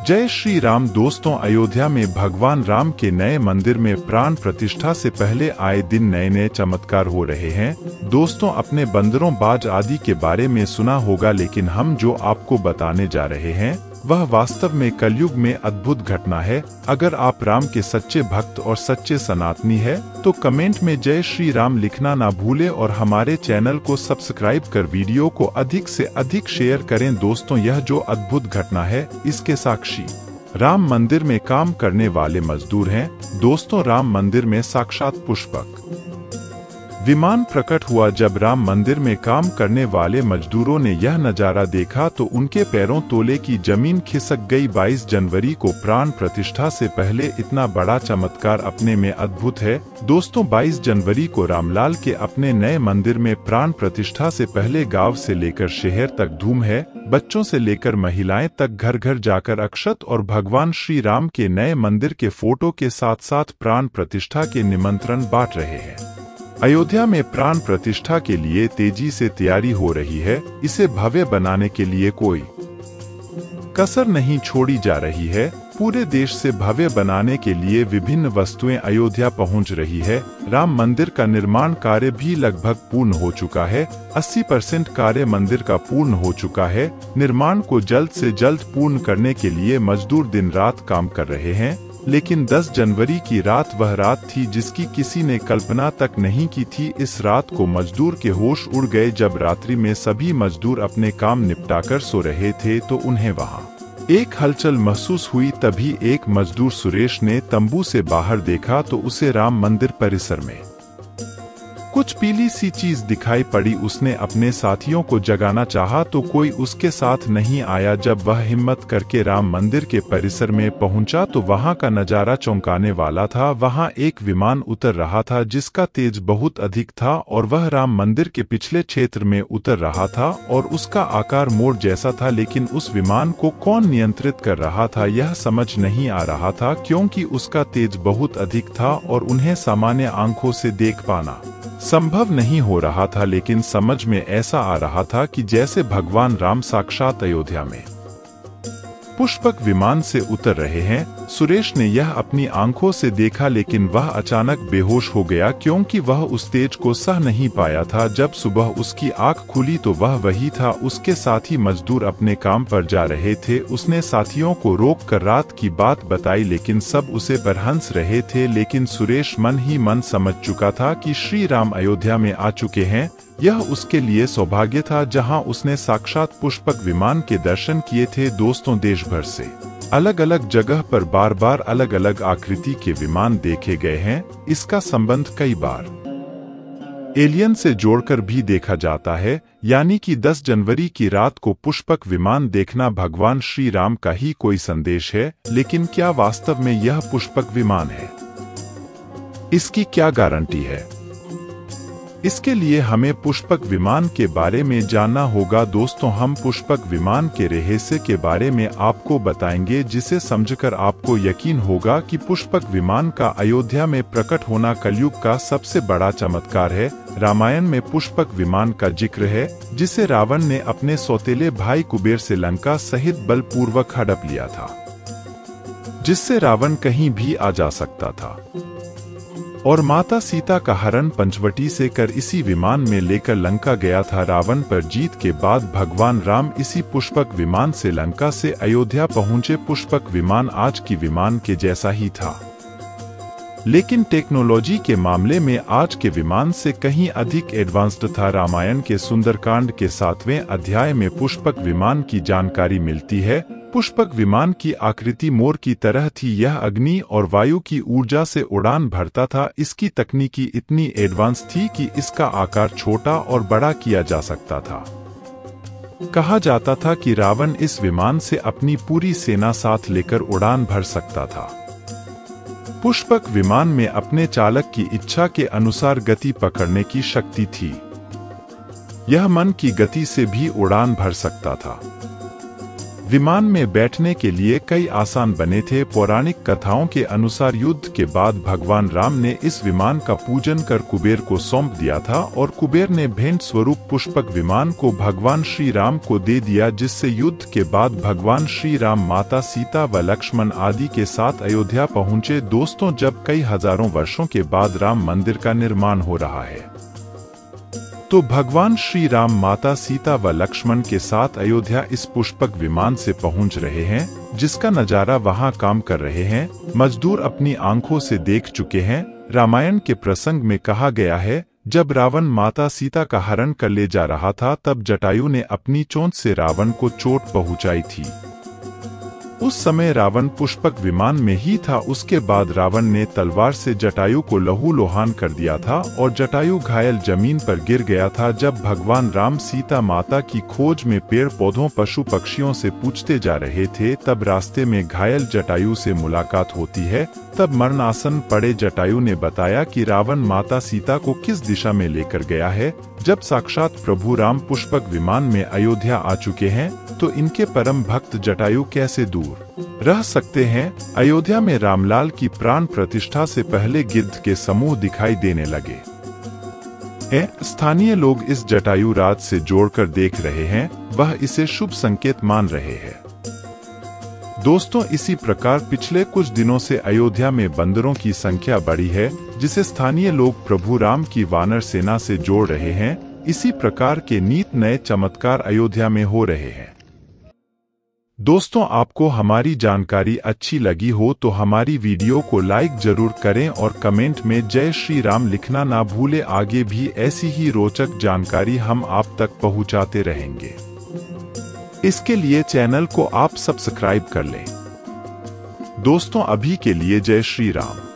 जय श्री राम। दोस्तों, अयोध्या में भगवान राम के नए मंदिर में प्राण प्रतिष्ठा से पहले आए दिन नए नए चमत्कार हो रहे हैं। दोस्तों, अपने बंदरों, बाज आदि के बारे में सुना होगा, लेकिन हम जो आपको बताने जा रहे हैं वह वास्तव में कलयुग में अद्भुत घटना है। अगर आप राम के सच्चे भक्त और सच्चे सनातनी है तो कमेंट में जय श्री राम लिखना ना भूले और हमारे चैनल को सब्सक्राइब कर वीडियो को अधिक से अधिक शेयर करें। दोस्तों, यह जो अद्भुत घटना है इसके साक्षी राम मंदिर में काम करने वाले मजदूर हैं। दोस्तों, राम मंदिर में साक्षात पुष्पक विमान प्रकट हुआ। जब राम मंदिर में काम करने वाले मजदूरों ने यह नजारा देखा तो उनके पैरों तोले की जमीन खिसक गई। 22 जनवरी को प्राण प्रतिष्ठा से पहले इतना बड़ा चमत्कार अपने में अद्भुत है। दोस्तों, 22 जनवरी को रामलाल के अपने नए मंदिर में प्राण प्रतिष्ठा से पहले गांव से लेकर शहर तक धूम है। बच्चों से लेकर महिलाएं तक घर घर जाकर अक्षत और भगवान श्री राम के नए मंदिर के फोटो के साथ साथ प्राण प्रतिष्ठा के निमंत्रण बांट रहे हैं। अयोध्या में प्राण प्रतिष्ठा के लिए तेजी से तैयारी हो रही है। इसे भव्य बनाने के लिए कोई कसर नहीं छोड़ी जा रही है। पूरे देश से भव्य बनाने के लिए विभिन्न वस्तुएं अयोध्या पहुंच रही है। राम मंदिर का निर्माण कार्य भी लगभग पूर्ण हो चुका है। 80% कार्य मंदिर का पूर्ण हो चुका है। निर्माण को जल्द से जल्द पूर्ण करने के लिए मजदूर दिन रात काम कर रहे हैं। लेकिन 10 जनवरी की रात वह रात थी जिसकी किसी ने कल्पना तक नहीं की थी। इस रात को मजदूर के होश उड़ गए। जब रात्रि में सभी मजदूर अपने काम निपटाकर सो रहे थे तो उन्हें वहां एक हलचल महसूस हुई। तभी एक मजदूर सुरेश ने तंबू से बाहर देखा तो उसे राम मंदिर परिसर में कुछ पीली सी चीज दिखाई पड़ी। उसने अपने साथियों को जगाना चाहा तो कोई उसके साथ नहीं आया। जब वह हिम्मत करके राम मंदिर के परिसर में पहुंचा तो वहां का नजारा चौंकाने वाला था। वहां एक विमान उतर रहा था जिसका तेज बहुत अधिक था और वह राम मंदिर के पिछले क्षेत्र में उतर रहा था और उसका आकार मोर जैसा था। लेकिन उस विमान को कौन नियंत्रित कर रहा था यह समझ नहीं आ रहा था, क्योंकि उसका तेज बहुत अधिक था और उन्हें सामान्य आंखों से देख पाना संभव नहीं हो रहा था। लेकिन समझ में ऐसा आ रहा था कि जैसे भगवान राम साक्षात अयोध्या में पुष्पक विमान से उतर रहे हैं। सुरेश ने यह अपनी आंखों से देखा, लेकिन वह अचानक बेहोश हो गया क्योंकि वह उस तेज को सह नहीं पाया था। जब सुबह उसकी आंख खुली तो वह वही था। उसके साथी मजदूर अपने काम पर जा रहे थे। उसने साथियों को रोककर रात की बात बताई, लेकिन सब उसे पर हंस रहे थे। लेकिन सुरेश मन ही मन समझ चुका था कि श्री राम अयोध्या में आ चुके हैं। यह उसके लिए सौभाग्य था जहां उसने साक्षात पुष्पक विमान के दर्शन किए थे। दोस्तों, देश भर से अलग अलग जगह पर बार बार अलग अलग आकृति के विमान देखे गए हैं। इसका संबंध कई बार एलियन से जोड़कर भी देखा जाता है, यानी कि 10 जनवरी की रात को पुष्पक विमान देखना भगवान श्री राम का ही कोई संदेश है। लेकिन क्या वास्तव में यह पुष्पक विमान है? इसकी क्या गारंटी है? इसके लिए हमें पुष्पक विमान के बारे में जानना होगा। दोस्तों, हम पुष्पक विमान के रहस्य के बारे में आपको बताएंगे, जिसे समझकर आपको यकीन होगा कि पुष्पक विमान का अयोध्या में प्रकट होना कलयुग का सबसे बड़ा चमत्कार है। रामायण में पुष्पक विमान का जिक्र है, जिसे रावण ने अपने सौतेले भाई कुबेर से लंका सहित बलपूर्वक हड़प लिया था, जिससे रावण कहीं भी आ जा सकता था। और माता सीता का हरण पंचवटी से कर इसी विमान में लेकर लंका गया था। रावण पर जीत के बाद भगवान राम इसी पुष्पक विमान से लंका से अयोध्या पहुंचे। पुष्पक विमान आज की विमान के जैसा ही था, लेकिन टेक्नोलॉजी के मामले में आज के विमान से कहीं अधिक एडवांस्ड था। रामायण के सुंदरकांड के 7वें अध्याय में पुष्पक विमान की जानकारी मिलती है। पुष्पक विमान की आकृति मोर की तरह थी। यह अग्नि और वायु की ऊर्जा से उड़ान भरता था। इसकी तकनीकी इतनी एडवांस थी कि इसका आकार छोटा और बड़ा किया जा सकता था। कहा जाता था कि रावण इस विमान से अपनी पूरी सेना साथ लेकर उड़ान भर सकता था। पुष्पक विमान में अपने चालक की इच्छा के अनुसार गति पकड़ने की शक्ति थी। यह मन की गति से भी उड़ान भर सकता था। विमान में बैठने के लिए कई आसान बने थे। पौराणिक कथाओं के अनुसार युद्ध के बाद भगवान राम ने इस विमान का पूजन कर कुबेर को सौंप दिया था और कुबेर ने भेंट स्वरूप पुष्पक विमान को भगवान श्री राम को दे दिया, जिससे युद्ध के बाद भगवान श्री राम माता सीता व लक्ष्मण आदि के साथ अयोध्या पहुँचे। दोस्तों, जब कई हजारों वर्षों के बाद राम मंदिर का निर्माण हो रहा है तो भगवान श्री राम माता सीता व लक्ष्मण के साथ अयोध्या इस पुष्पक विमान से पहुंच रहे हैं, जिसका नजारा वहां काम कर रहे हैं मजदूर अपनी आंखों से देख चुके हैं। रामायण के प्रसंग में कहा गया है, जब रावण माता सीता का हरण कर ले जा रहा था तब जटायु ने अपनी चोंच से रावण को चोट पहुंचाई थी। उस समय रावण पुष्पक विमान में ही था। उसके बाद रावण ने तलवार से जटायु को लहूलुहान कर दिया था और जटायु घायल जमीन पर गिर गया था। जब भगवान राम सीता माता की खोज में पेड़ पौधों पशु पक्षियों से पूछते जा रहे थे, तब रास्ते में घायल जटायु से मुलाकात होती है। तब मरणासन पड़े जटायु ने बताया कि रावण माता सीता को किस दिशा में लेकर गया है। जब साक्षात प्रभु राम पुष्पक विमान में अयोध्या आ चुके हैं तो इनके परम भक्त जटायु कैसे दूर रह सकते हैं। अयोध्या में रामलाल की प्राण प्रतिष्ठा से पहले गिद्ध के समूह दिखाई देने लगे हैं। स्थानीय लोग इस जटायु राज से जोड़कर देख रहे हैं, वह इसे शुभ संकेत मान रहे हैं। दोस्तों, इसी प्रकार पिछले कुछ दिनों से अयोध्या में बंदरों की संख्या बढ़ी है, जिसे स्थानीय लोग प्रभु राम की वानर सेना से जोड़ रहे हैं। इसी प्रकार के नित नए चमत्कार अयोध्या में हो रहे हैं। दोस्तों, आपको हमारी जानकारी अच्छी लगी हो तो हमारी वीडियो को लाइक जरूर करें और कमेंट में जय श्री राम लिखना ना भूलें। आगे भी ऐसी ही रोचक जानकारी हम आप तक पहुंचाते रहेंगे। इसके लिए चैनल को आप सब्सक्राइब कर लें। दोस्तों, अभी के लिए जय श्री राम।